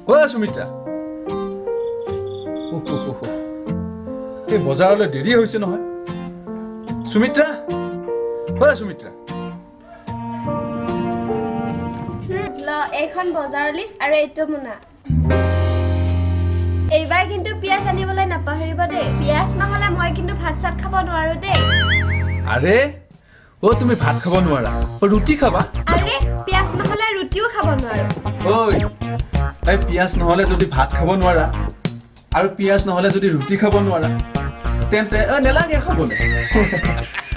ও সুমিত্ৰা এই বজাৰলৈ দেৰি হৈছে নহয় সুমিত্ৰা ও সুমিত্ৰা এইখন বজাৰ লিষ্ট আৰু এইটো মোনা এইবাৰ কিন্তু পিয়াজ আনিবলৈ নাপাহৰিব দেই পিয়াজ নহলে মই কিন্তু ভাত চাত খাব নোৱাৰো দেই আৰে ও তুমি ভাত খাব নোৱাৰা ৰুটি খাবা আৰে পিয়াজ নহলে ৰুটিও খাব নোৱাৰো ঐ এই পিয়াজ নহলে যদি ভাত খাব নোৱাৰা আৰু পিয়াজ নহলে যদি ৰুটি খাব নোৱাৰা তেন্তে নেলাগে খাবলৈ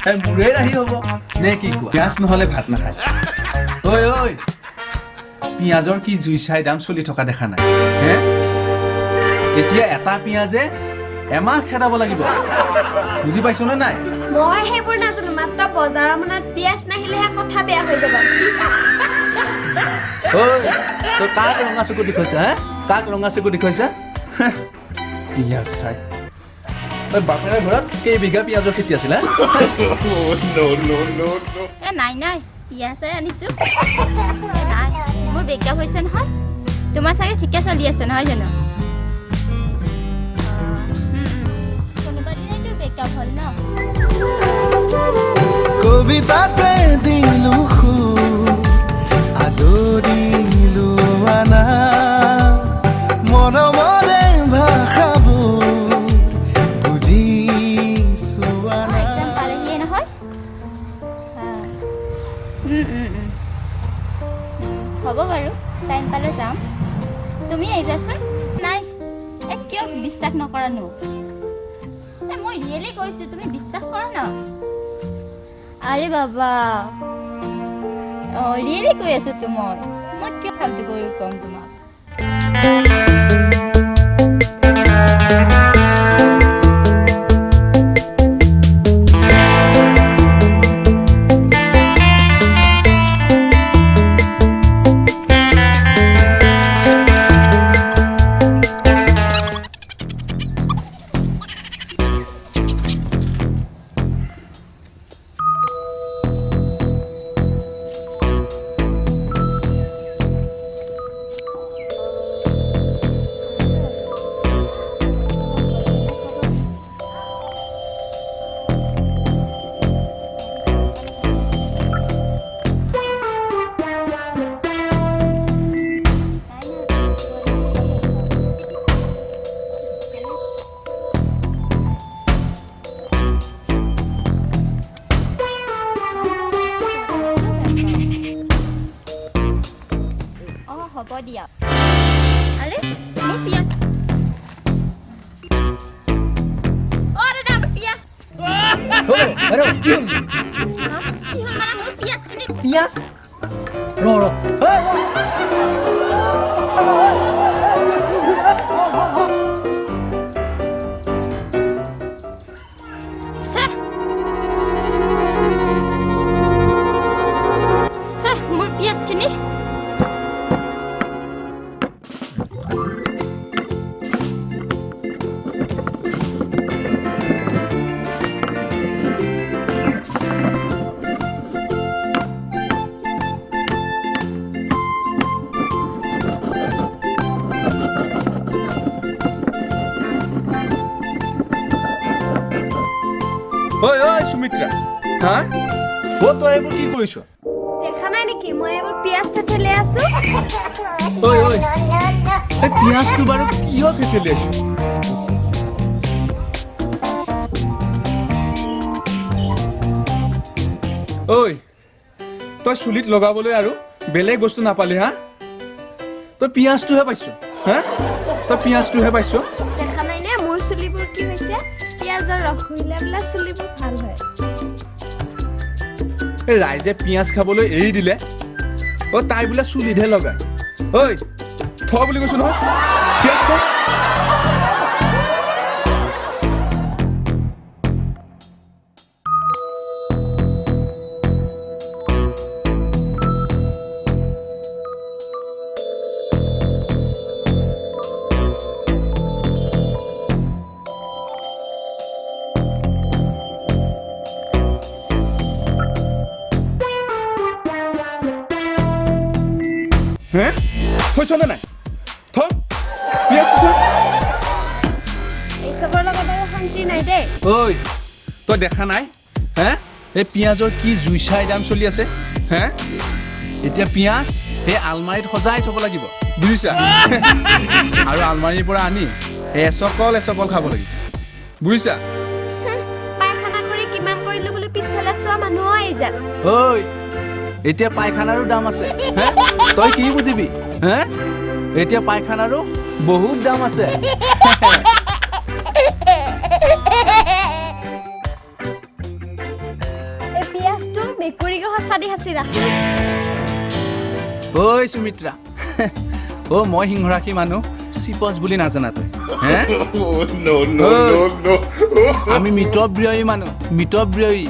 এই মুৰে ৰাহি হ'ব নে কি কোৱা পিয়াজ নহলে ভাত নাখায় ঐ পিয়াজৰ কি জুই চাই দাম চলি থকা দেখা নাই হে এতিয়া এটা পিয়াজে এমাহ খেদাব লাগিব বুজি পাইছ নে নাই মই সেইবোৰ নাজানো মাত্ৰ বজাৰৰ মনত পিয়াজ নাহিলেহে কথা বেয়া হৈ যাব ঐ তই কাক ৰঙা চকু দেখুৱাইছা হে কাক ৰঙা চকু দেখুৱাইছা পিয়াজ খাই তই বাপেৰে ঘৰত কেইবিঘা পিয়াজৰ খেতি আছিলে নাই পিয়াজে আনিছো নাই মোৰ ব্ৰেকআপ হৈছে নহয় তোমাৰ চাগে ঠিকে চলি আছে নহয় জানো কোনোবা দিনাইতো ব্ৰেকআপ হ'ল ন কবিতাতে দিলো আদৰিলো আনা মৰমৰে ভাষাবোৰ বুজিছো আনা একদম পালেহিয়ে নহয় হ'ব বাৰু টাইম পালে যাম তুমি আহিবাচোন নাই কিয় বিশ্বাস নকৰানো মই ৰিয়েলি কৈছো তুমি বিশ্বাস কৰা ন আৰে বাবা ৰিয়েলি কৈ আছো তোমাক মই কিয় ফাল্টু কৰি কম তোমাক হ'ব দিয়া আৰে মোৰ পিয়াজ দাদা মোৰ পিয়াজ আৰে কি হল মানে মোৰ পিয়াজ কিনি পিয়াজ ৰ মোৰ পিয়াজ কিনি ঐ সুমিত্ৰা হা ও তই এইবোৰ কি কৰিছ দেখা নাই নেকি মই এইবোৰ পিয়াজ থেতেলি আছো ঐ এই পিয়াজটো বাৰু কিয় থেতেলি আছো ঐ তই চুলিত লগাবলৈ আৰু বেলেগ বস্তু নাপালি হা তই পিয়াজটোহে পাইছ হা তই পিয়াজটোহে পাইছ দেখা নাই নে মোৰ চুলিবোৰ কি হৈছে পিয়াজৰ ৰস ঘূৰিলে বোলে চুলিবোৰ ভাল হয় এই ৰাইজে পিয়াজ খাবলৈ এৰি দিলে তাই বোলে চুলিতহে লগায় ঐ থ বুলি কৈছো নহয় পিয়াজ খা হে থৈছনে নাই থ পিয়াজ উঠা। এই চবৰ লগত আৰু শান্তি নাই দেই। ঐ তই দেখা নাই হে এই পিঁয়াজৰ কি জুইচাই দাম চলি আছে হে এতিয়া পিঁয়াজ সেই আলমাৰীত সজাই থ'ব লাগিব বুজিছা আৰু আলমাৰীৰ পৰা আনি এচকল খাব লাগিব বুজিছা পায়খানা কৰি কিমান কৰিলো বুলি পিছফালে চোৱা মানুহ এই যান ঐ এতিয়া পায়খানাৰো দাম আছে হে তই কি বুজিবি হে এতিয়া পায়খানাৰো বহুত দাম আছে পিয়াজটো মেকুৰীকে সঁচাদি সাঁচি ৰাখ ঐ সুমিত্ৰা অ মই সিংহৰাশী মানুহ চিপচ বুলি নাজানা তই হে আমি মিতব্যয়ী মানুহ মিতব্যয়ী